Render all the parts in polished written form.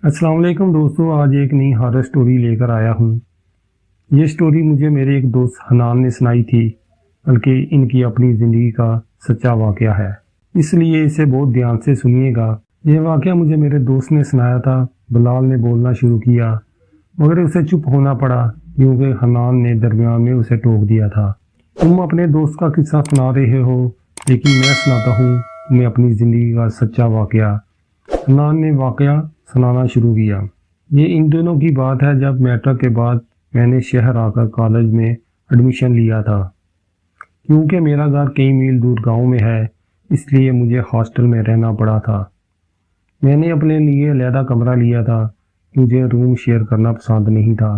السلام علیکم دوستو، آج ایک نئی ہارر سٹوری لے کر آیا ہوں۔ یہ سٹوری مجھے میرے ایک دوست حنان نے سنائی تھی، بلکہ ان کی اپنی زندگی کا سچا واقعہ ہے، اس لیے اسے بہت دھیان سے سنیے گا۔ یہ واقعہ مجھے میرے دوست نے سنایا تھا۔ بلال نے بولنا شروع کیا مگر اسے چپ ہونا پڑا کیونکہ حنان نے درمیان میں اسے ٹوک دیا تھا۔ تم اپنے دوست کا قصہ سنا رہے ہو، لیکن میں سناتا ہوں تمہیں اپنی زندگی کا سچا واقعہ۔ حنان نے واقعہ سنانا شروع کیا۔ یہ ان دنوں کی بات ہے جب میٹرک کے بعد میں نے شہر آ کر کالج میں ایڈمیشن لیا تھا۔ کیونکہ میرا گھر کئی میل دور گاؤں میں ہے، اس لیے مجھے ہاسٹل میں رہنا پڑا تھا۔ میں نے اپنے لیے علیحدہ کمرہ لیا تھا، مجھے روم شیئر کرنا پسند نہیں تھا،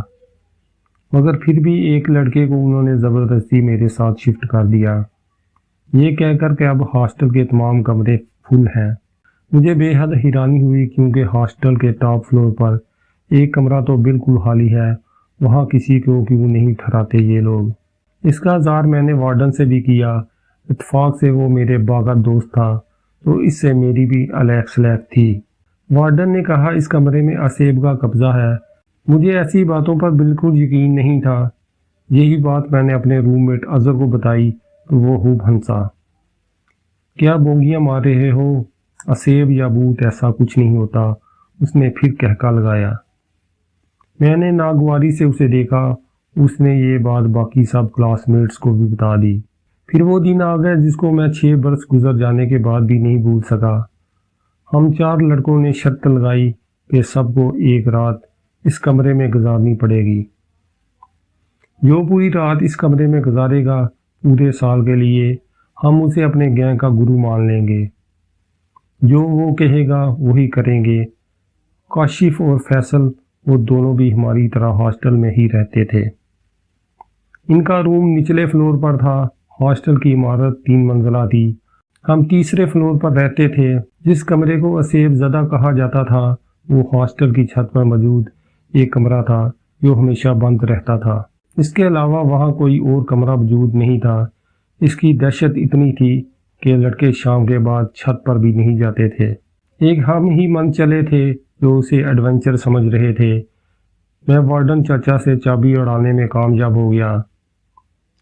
مگر پھر بھی ایک لڑکے کو انہوں نے زبردستی میرے ساتھ شفٹ کر دیا، یہ کہہ کر کہ اب ہاسٹل کے تمام کمرے فل ہیں۔ مجھے بے حد حیرانی ہوئی کیونکہ ہاسٹل کے ٹاپ فلور پر ایک کمرہ تو بالکل خالی ہے، وہاں کسی کو کیوں نہیں ٹھہراتے یہ لوگ۔ اس کا اظہار میں نے وارڈن سے بھی کیا۔ اتفاق سے وہ میرے باغا دوست تھا تو اس سے میری بھی الیک سلیک تھی۔ وارڈن نے کہا اس کمرے میں اسیب کا قبضہ ہے۔ مجھے ایسی باتوں پر بالکل یقین نہیں تھا۔ یہی بات میں نے اپنے روم میٹ اظہر کو بتائی تو وہ خوب ہنسا۔ کیا بونگیاں مار رہے ہو؟ اسیب یا بھوت ایسا کچھ نہیں ہوتا، اس نے پھر کہکا لگایا۔ میں نے ناگواری سے اسے دیکھا۔ اس نے یہ بات باقی سب کلاس میٹس کو بھی بتا دی۔ پھر وہ دن آ گئے جس کو میں 6 برس گزر جانے کے بعد بھی نہیں بھول سکا۔ ہم 4 لڑکوں نے شرط لگائی کہ سب کو ایک رات اس کمرے میں گزارنی پڑے گی۔ جو پوری رات اس کمرے میں گزارے گا پورے سال کے لیے ہم اسے اپنے گینگ کا گرو مان لیں گے۔ جو وہ کہے گا وہی کریں گے۔ کاشف اور فیصل وہ دونوں بھی ہماری طرح ہاسٹل میں ہی رہتے تھے۔ ان کا روم نچلے فلور پر تھا۔ ہاسٹل کی عمارت 3 منزلہ تھی۔ ہم تیسرے فلور پر رہتے تھے۔ جس کمرے کو اسیب زدہ کہا جاتا تھا وہ ہاسٹل کی چھت پر موجود ایک کمرہ تھا جو ہمیشہ بند رہتا تھا۔ اس کے علاوہ وہاں کوئی اور کمرہ موجود نہیں تھا۔ اس کی دہشت اتنی تھی کہ لڑکے شام کے بعد چھت پر بھی نہیں جاتے تھے۔ ایک ہم ہی من چلے تھے جو اسے ایڈونچر سمجھ رہے تھے۔ میں وارڈن چاچا سے چابی اڑانے میں کامیاب ہو گیا۔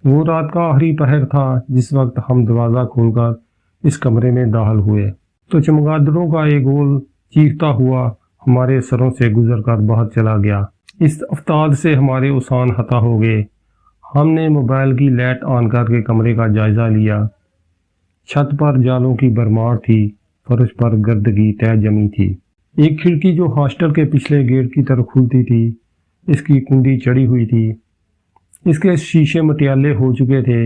وہ رات کا آخری پہر تھا جس وقت ہم دروازہ کھول کر اس کمرے میں داخل ہوئے تو چمگادڑوں کا ایک گول چیختا ہوا ہمارے سروں سے گزر کر باہر چلا گیا۔ اس افتاد سے ہمارے اوسان ہتا ہو گئے۔ ہم نے موبائل کی لائٹ آن کر کے کمرے کا جائزہ لیا۔ چھت پر جالوں کی بھرمار تھی، فرش پر گردگی طے جمی تھی۔ ایک کھڑکی جو ہاسٹل کے پچھلے گیٹ کی طرف کھلتی تھی، اس کی کنڈی چڑھی ہوئی تھی۔ اس کے شیشے مٹیالے ہو چکے تھے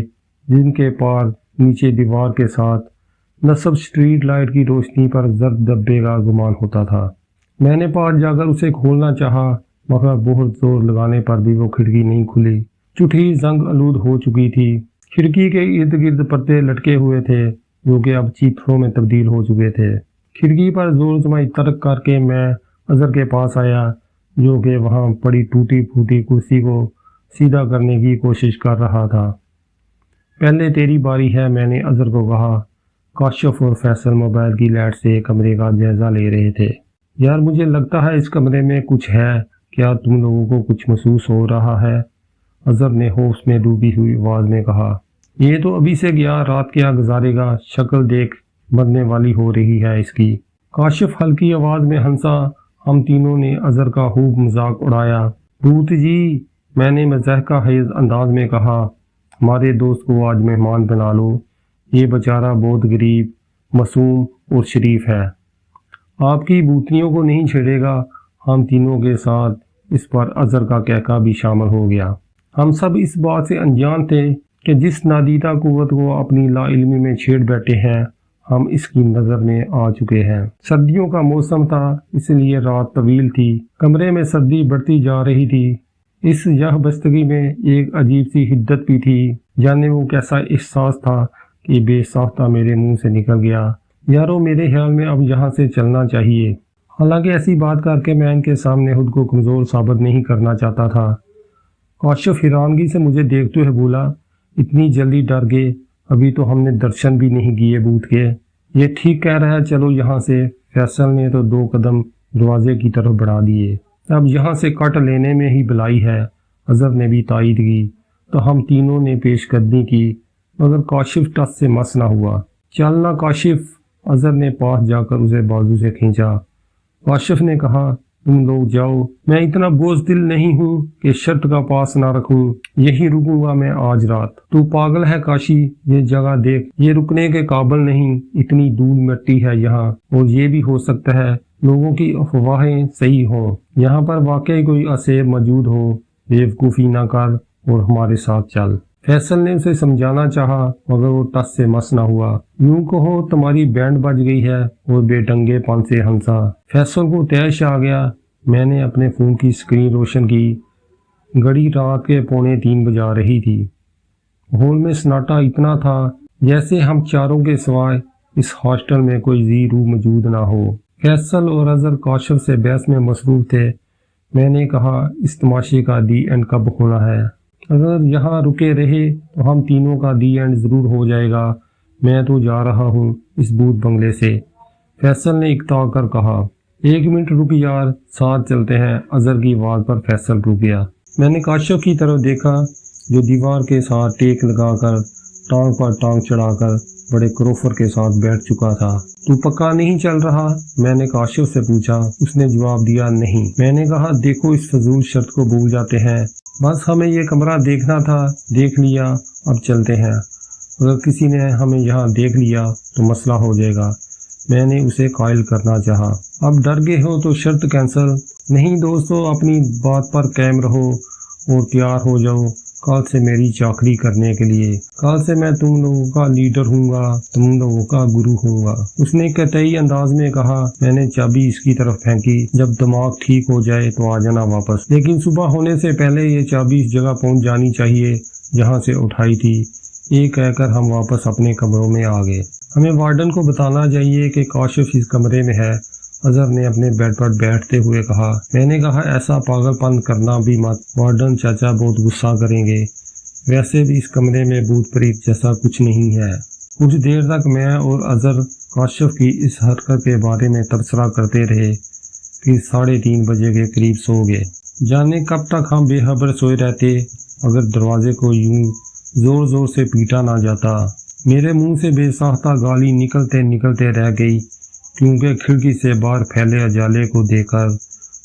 جن کے پار نیچے دیوار کے ساتھ نصب سٹریٹ لائٹ کی روشنی پر زرد دبے کا گمان ہوتا تھا۔ میں نے پاس جا کر اسے کھولنا چاہا مگر بہت زور لگانے پر بھی وہ کھڑکی نہیں کھلی۔ چٹھی زنگ آلود ہو چکی تھی۔ کھڑکی کے ارد گرد پردے لٹکے ہوئے تھے جو کہ اب چیتھروں میں تبدیل ہو چکے تھے۔ کھڑکی پر زور زمائی ترک کر کے میں اظہر کے پاس آیا جو کہ وہاں پڑی ٹوٹی پھوٹی کرسی کو سیدھا کرنے کی کوشش کر رہا تھا۔ پہلے تیری باری ہے، میں نے اظہر کو کہا۔ کاشف اور فیصل موبائل کی لائٹ سے کمرے کا جائزہ لے رہے تھے۔ یار مجھے لگتا ہے اس کمرے میں کچھ ہے، کیا تم لوگوں کو کچھ محسوس ہو رہا ہے؟ اظہر نے ہوش میں ڈوبی ہوئی آواز میں کہا۔ یہ تو ابھی سے گیا، رات کیا گزارے گا، شکل دیکھ مرنے والی ہو رہی ہے اس کی۔ کاشف ہلکی آواز میں ہنسا۔ ہم تینوں نے اظہر کا خوب مذاق اڑایا۔ بھوت جی، میں نے مزاح کا خیز انداز میں کہا، ہمارے دوست کو آج مہمان بنا لو، یہ بیچارہ بہت غریب، معصوم اور شریف ہے، آپ کی بھوتنیوں کو نہیں چھیڑے گا۔ ہم تینوں کے ساتھ اس پر اظہر کا کہکا بھی شامل ہو گیا۔ ہم سب اس بات سے انجان تھے کہ جس نادیدہ قوت کو اپنی لا علمی میں چھیڑ بیٹھے ہیں ہم اس کی نظر میں آ چکے ہیں۔ سردیوں کا موسم تھا اس لیے رات طویل تھی۔ کمرے میں سردی بڑھتی جا رہی تھی۔ اس یہ بستگی میں ایک عجیب سی حدت بھی تھی، جانے وہ کیسا احساس تھا کہ بے ساختہ میرے منہ سے نکل گیا، یارو میرے خیال میں اب یہاں سے چلنا چاہیے۔ حالانکہ ایسی بات کر کے میں ان کے سامنے خود کو کمزور ثابت نہیں کرنا چاہتا تھا۔ کاشف حیرانگی سے مجھے دیکھتے ہوئے بولا، اتنی جلدی ڈر گئے؟ ابھی تو ہم نے درشن بھی نہیں کیے بھوت کے۔ یہ ٹھیک کہہ رہا ہے، چلو یہاں سے۔ فیصل نے تو 2 قدم دروازے کی طرف بڑھا دیے۔ اب یہاں سے کٹ لینے میں ہی بلائی ہے، اظہر نے بھی تائید کی۔ تو ہم تینوں نے پیش قدمی کی، مگر کاشف ٹس سے مس نہ ہوا۔ چلنا کاشف، اظہر نے پاس جا کر اسے بازو سے کھینچا۔ کاشف نے کہا تم لوگ جاؤ، میں اتنا بوجھ دل نہیں ہوں کہ شرط کا پاس نہ رکھوں، یہی رکوں گا میں آج رات۔ تو پاگل ہے کاشی، یہ جگہ دیکھ، یہ رکنے کے قابل نہیں، اتنی دھول مٹی ہے یہاں، اور یہ بھی ہو سکتا ہے لوگوں کی افواہیں صحیح ہوں، یہاں پر واقعی کوئی اسیب موجود ہو، بیوقوفی نہ کر اور ہمارے ساتھ چل۔ فیصل نے اسے سمجھانا چاہا مگر وہ ٹس سے مس نہ ہوا۔ یوں کہو تمہاری بینڈ بج گئی ہے، اور بے ڈنگے پن سے ہنسا۔ فیصل کو طیش آ گیا۔ میں نے اپنے فون کی اسکرین روشن کی، گھڑی رات کے 2:45 بجا رہی تھی۔ ہال میں سناٹا اتنا تھا جیسے ہم چاروں کے سوائے اس ہاسٹل میں کوئی ذی روح موجود نہ ہو۔ فیصل اور اظہر کاشف سے بحث میں مصروف تھے۔ میں نے کہا اس تماشے کا دی اینڈ کب ہونا ہے؟ اگر یہاں رکے رہے تو ہم تینوں کا دی اینڈ ضرور ہو جائے گا، میں تو جا رہا ہوں اس بھوت بنگلے سے۔ فیصل نے اکتا کر کہا۔ 1 منٹ رک یار، ساتھ چلتے ہیں۔ اظہر کی آواز پر فیصل رک گیا۔ میں نے کاشف کی طرف دیکھا جو دیوار کے ساتھ ٹیک لگا کر ٹانگ پر ٹانگ چڑھا کر بڑے کروفر کے ساتھ بیٹھ چکا تھا۔ تو پکا نہیں چل رہا؟ میں نے کاشف سے پوچھا۔ اس نے جواب دیا نہیں۔ میں نے کہا دیکھو اس فضول شرط کو بھول جاتے ہیں، بس ہمیں یہ کمرہ دیکھنا تھا، دیکھ لیا، اب چلتے ہیں۔ اگر کسی نے ہمیں یہاں دیکھ لیا تو مسئلہ ہو جائے گا۔ میں نے اسے قائل کرنا چاہا۔ اب ڈر گئے ہو تو شرط کینسل؟ نہیں دوستو، اپنی بات پر قائم رہو اور تیار ہو جاؤ کل سے میری چاکری کرنے کے لیے۔ کل سے میں تم لوگوں کا لیڈر ہوں گا، تم لوگوں کا گرو ہوں گا۔ اس نے قطعی انداز میں کہا۔ میں نے چابی اس کی طرف پھینکی۔ جب دماغ ٹھیک ہو جائے تو آ جانا واپس، لیکن صبح ہونے سے پہلے یہ چابی اس جگہ پہنچ جانی چاہیے جہاں سے اٹھائی تھی۔ یہ کہہ کر ہم واپس اپنے کمروں میں آ گئے۔ ہمیں وارڈن کو بتانا چاہیے کہ کاشف اس کمرے میں ہے، اظہر نے اپنے بیڈ پر بیٹھتے ہوئے کہا۔ میں نے کہا ایسا پاگل پن کرنا بھی مت، وارڈن چاچا بہت غصہ کریں گے۔ ویسے بھی اس کمرے میں بھوت پریت جیسا کچھ نہیں ہے۔ کچھ دیر تک میں اور اظہر کاشف کی اس حرکت کے بارے میں تبصرہ کرتے رہے، پھر 3:30 بجے کے قریب سو گئے۔ جانے کب تک ہم بے خبر سوئے رہتے اگر دروازے کو یوں زور زور سے پیٹا نہ جاتا۔ میرے منہ سے بے ساختہ گالی نکلتے نکلتے رہ گئی، کیونکہ کھڑکی سے باہر پھیلے اجالے کو دیکھ کر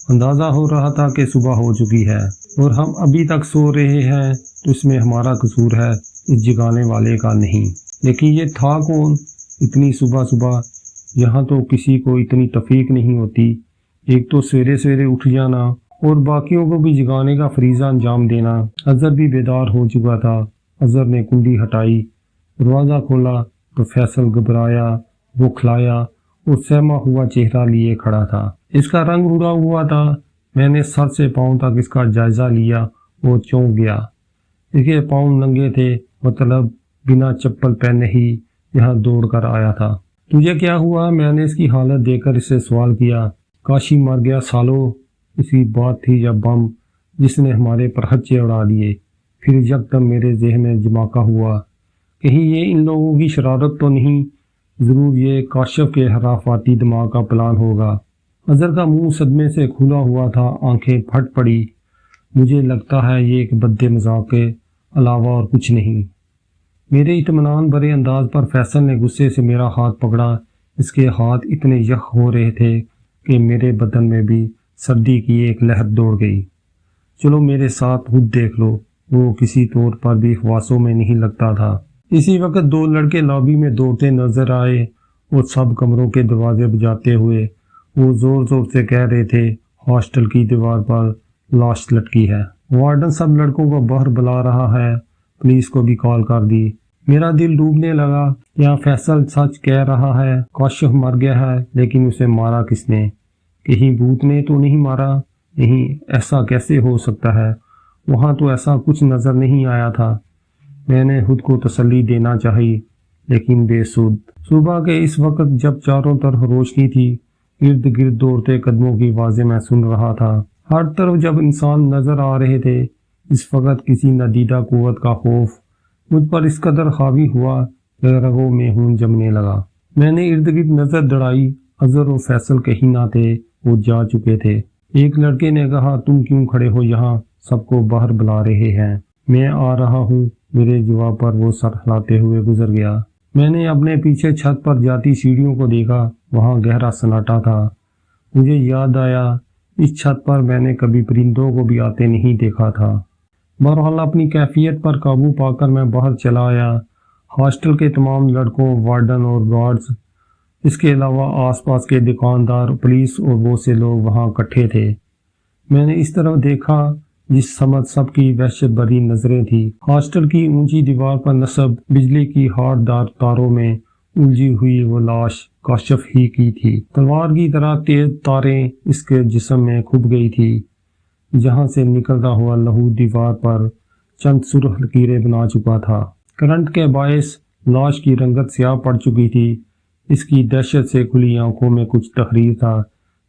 اندازہ ہو رہا تھا کہ صبح ہو چکی ہے، اور ہم ابھی تک سو رہے ہیں تو اس میں ہمارا قصور ہے، اس جگانے والے کا نہیں۔ لیکن یہ تھا کون اتنی صبح صبح؟ یہاں تو کسی کو اتنی تفریق نہیں ہوتی، ایک تو سویرے سویرے اٹھ جانا اور باقیوں کو بھی جگانے کا فریضہ انجام دینا۔ اظہر بھی بیدار ہو چکا تھا۔ اظہر نے کنڈی ہٹائی، دروازہ کھولا تو فیصل گھبرایا، بوکھلایا اور سہما ہوا چہرہ لیے کھڑا تھا۔ اس کا رنگ اڑا ہوا تھا۔ میں نے سر سے پاؤں تک اس کا جائزہ لیا اور چونک گیا۔ اس کے پاؤں ننگے تھے، مطلب بنا چپل پہنے ہی یہاں دوڑ کر آیا تھا۔ تجھے کیا ہوا؟ میں نے اس کی حالت دیکھ کر اس سے سوال کیا۔ کاشی مر گیا سالو، اس کی بات تھی یا بم جس نے ہمارے پرہچے اڑا دیے۔ پھر یکدم میرے ذہن میں جماکہ ہوا، کہیں یہ ان لوگوں کی شرارت تو نہیں، ضرور یہ کاشف کے حرافاتی دماغ کا پلان ہوگا۔ اظہر کا منہ صدمے سے کھلا ہوا تھا، آنکھیں پھٹ پڑی۔ مجھے لگتا ہے یہ ایک بد مذاق کے علاوہ اور کچھ نہیں۔ میرے اطمینان بھرے انداز پر فیصل نے غصے سے میرا ہاتھ پکڑا۔ اس کے ہاتھ اتنے یخ ہو رہے تھے کہ میرے بدن میں بھی سردی کی ایک لہر دوڑ گئی۔ چلو میرے ساتھ خود دیکھ لو۔ وہ کسی طور پر بھی خواصوں میں نہیں لگتا تھا۔ اسی وقت 2 لڑکے لابی میں دوڑتے نظر آئے اور سب کمروں کے دروازے بجاتے ہوئے وہ زور زور سے کہہ رہے تھے، ہاسٹل کی دیوار پر لاش لٹکی ہے، وارڈن سب لڑکوں کو باہر بلا رہا ہے، پولیس کو بھی کال کر دی۔ میرا دل ڈوبنے لگا۔ کیا فیصل سچ کہہ رہا ہے؟ کاشف مر گیا ہے، لیکن اسے مارا کس نے؟ کہیں بھوت نے تو نہیں مارا؟ نہیں، ایسا کیسے ہو سکتا ہے؟ وہاں تو ایسا کچھ نظر نہیں آیا تھا۔ میں نے خود کو تسلی دینا چاہی، لیکن بے سود۔ صبح کے اس وقت جب چاروں طرف روشنی تھی، ارد گرد دوڑتے قدموں کی آوازیں میں سن رہا تھا۔ ہر طرف جب انسان نظر آ رہے تھے، اس وقت کسی ندیدہ قوت کا خوف مجھ پر اس قدر حاوی ہوا کہ رگوں میں خون جمنے لگا۔ میں نے ارد گرد نظر دوڑائی۔ اظہر و فیصل کہیں نہ تھے وہ جا چکے تھے۔ ایک لڑکے نے کہا تم کیوں کھڑے ہو یہاں، سب کو باہر بلا رہے ہیں۔ میں آ رہا ہوں، میرے جواب پر وہ سر ہلاتے ہوئے گزر گیا۔ میں نے اپنے پیچھے چھت پر جاتی سیڑھیوں کو دیکھا، وہاں گہرا سناٹا تھا۔ مجھے یاد آیا اس چھت پر میں نے کبھی پرندوں کو بھی آتے نہیں دیکھا تھا۔ بہرحال اپنی کیفیت پر قابو پا کر میں باہر چلا آیا۔ ہاسٹل کے تمام لڑکوں، وارڈن اور گارڈز، اس کے علاوہ آس پاس کے دکاندار، پولیس اور بہت سے لوگ وہاں اکٹھے تھے۔ میں نے اس طرف دیکھا جس سمت سب کی وحشت بھری نظریں تھیں۔ ہاسٹل کی اونچی دیوار پر نصب بجلی کی ہارڈ دار تاروں میں الجھی ہوئی وہ لاش کاشف ہی کی تھی۔ تلوار کی طرح تیز تاریں اس کے جسم میں کھپ گئی تھی، جہاں سے نکلتا ہوا لہو دیوار پر چند سرخ لکیریں بنا چکا تھا۔ کرنٹ کے باعث لاش کی رنگت سیاہ پڑ چکی تھی۔ اس کی دہشت سے کھلی آنکھوں میں کچھ تقریر تھا،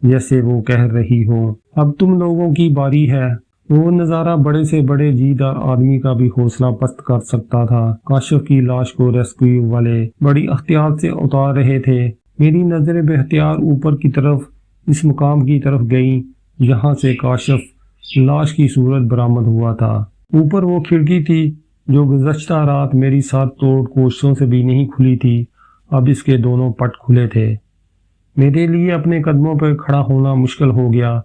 جیسے وہ کہہ رہی ہو اب تم لوگوں کی باری ہے۔ وہ نظارہ بڑے سے بڑے جی دار آدمی کا بھی حوصلہ پست کر سکتا تھا۔ کاشف کی لاش کو ریسکیو والے بڑی احتیاط سے اتار رہے تھے۔ میری نظریں بے اختیار اوپر کی طرف اس مقام کی طرف گئیں جہاں سے کاشف لاش کی صورت برآمد ہوا تھا۔ اوپر وہ کھڑکی تھی جو گزشتہ رات میری ساتھ توڑ کوششوں سے بھی نہیں کھلی تھی، اب اس کے دونوں پٹ کھلے تھے۔ میرے لیے اپنے قدموں پر کھڑا ہونا مشکل ہو گیا۔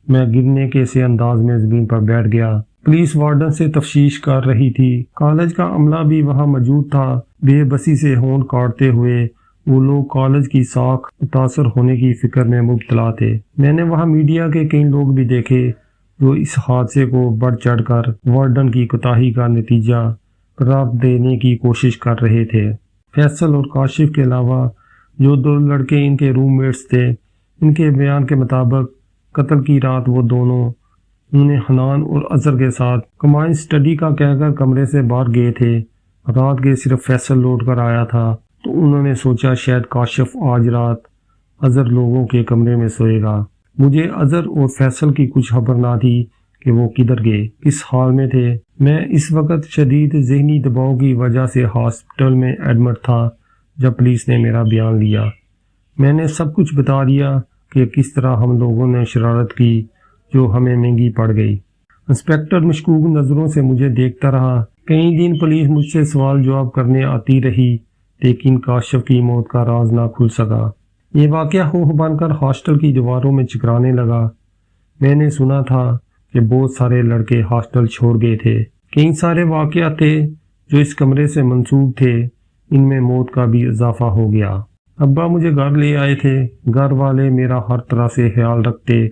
میں گرنے کے سے انداز میں زمین پر بیٹھ گیا۔ پولیس وارڈن سے تفتیش کر رہی تھی۔ کالج کا عملہ بھی وہاں موجود تھا۔ بے بسی سے ہونٹ کاٹتے ہوئے وہ لوگ کالج کی ساکھ متاثر ہونے کی فکر میں مبتلا تھے۔ میں نے وہاں میڈیا کے کئی لوگ بھی دیکھے جو اس حادثے کو بڑھ چڑھ کر وارڈن کی کوتاہی کا نتیجہ قرار دینے کی کوشش کر رہے تھے۔ فیصل اور کاشف کے علاوہ جو دو لڑکے ان کے روم میٹس تھے، ان کے بیان کے مطابق قتل کی رات وہ دونوں انہیں حنان اور اظہر کے ساتھ کمبائنڈ اسٹڈی کا کہہ کر کمرے سے باہر گئے تھے۔ رات کے صرف فیصل لوٹ کر آیا تھا، تو انہوں نے سوچا شاید کاشف آج رات اظہر لوگوں کے کمرے میں سوئے گا۔ مجھے اظہر اور فیصل کی کچھ خبر نہ تھی کہ وہ کدھر گئے، کس حال میں تھے۔ میں اس وقت شدید ذہنی دباؤ کی وجہ سے ہاسپٹل میں ایڈمٹ تھا جب پولیس نے میرا بیان لیا۔ میں نے سب کچھ بتا دیا کہ کس طرح ہم لوگوں نے شرارت کی جو ہمیں مہنگی پڑ گئی۔ انسپکٹر مشکوک نظروں سے مجھے دیکھتا رہا۔ کئی دن پولیس مجھ سے سوال جواب کرنے آتی رہی، لیکن کاشف کی موت کا راز نہ کھل سکا۔ یہ واقعہ ہوہ بن کر ہاسٹل کی دیواروں میں چکرانے لگا۔ میں نے سنا تھا کہ بہت سارے لڑکے ہاسٹل چھوڑ گئے تھے۔ کئی سارے واقعات تھے جو اس کمرے سے منسوب تھے، ان میں موت کا بھی اضافہ ہو گیا۔ ابا مجھے گھر لے آئے تھے۔ گھر والے میرا ہر طرح سے خیال رکھتے،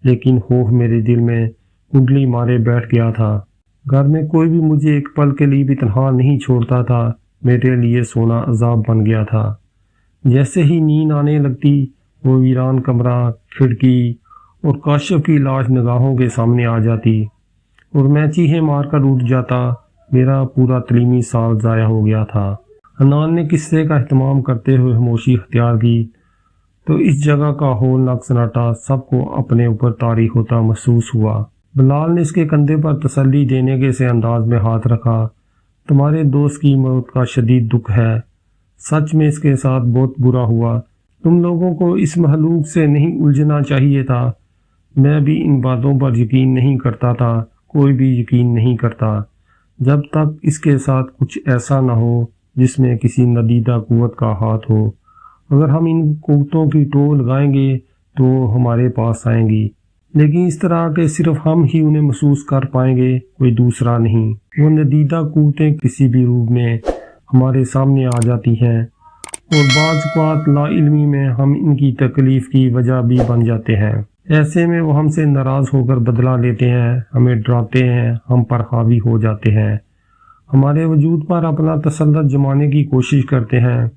لیکن خوف میرے دل میں کنڈلی مارے بیٹھ گیا تھا۔ گھر میں کوئی بھی مجھے ایک پل کے لیے بھی تنہا نہیں چھوڑتا تھا۔ میرے لیے سونا عذاب بن گیا تھا۔ جیسے ہی نیند آنے لگتی، وہ ویران کمرہ، کھڑکی اور کاشف کی لاش نگاہوں کے سامنے آ جاتی اور میں چیخیں مار کر اٹھ جاتا۔ میرا پورا تعلیمی سال ضائع ہو گیا تھا۔ حنان نے قصے کا اہتمام کرتے ہوئے خاموشی اختیار کی، تو اس جگہ کا ہولناک سناٹا سب کو اپنے اوپر طاری ہوتا محسوس ہوا۔ بلال نے اس کے کندھے پر تسلی دینے کے سے انداز میں ہاتھ رکھا۔ تمہارے دوست کی موت کا شدید دکھ ہے، سچ میں اس کے ساتھ بہت برا ہوا۔ تم لوگوں کو اس مخلوق سے نہیں الجھنا چاہیے تھا۔ میں بھی ان باتوں پر یقین نہیں کرتا تھا، کوئی بھی یقین نہیں کرتا جب تک اس کے ساتھ کچھ ایسا نہ ہو جس میں کسی ندیدہ قوت کا ہاتھ ہو۔ اگر ہم ان قوتوں کی ٹو لگائیں گے تو وہ ہمارے پاس آئیں گی، لیکن اس طرح کہ صرف ہم ہی انہیں محسوس کر پائیں گے، کوئی دوسرا نہیں۔ وہ ندیدہ قوتیں کسی بھی روپ میں ہمارے سامنے آ جاتی ہیں، اور بعض اوقات لا علمی میں ہم ان کی تکلیف کی وجہ بھی بن جاتے ہیں۔ ایسے میں وہ ہم سے ناراض ہو کر بدلہ لیتے ہیں، ہمیں ڈراتے ہیں، ہم پر حاوی ہو جاتے ہیں، ہمارے وجود پر اپنا تسلط جمانے کی کوشش کرتے ہیں۔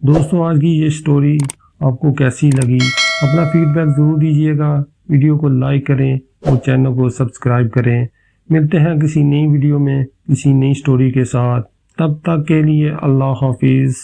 دوستوں، آج کی یہ سٹوری آپ کو کیسی لگی؟ اپنا فیڈ بیک ضرور دیجیے گا۔ ویڈیو کو لائک کریں اور چینل کو سبسکرائب کریں۔ ملتے ہیں کسی نئی ویڈیو میں کسی نئی سٹوری کے ساتھ۔ تب تک کے لیے اللہ حافظ۔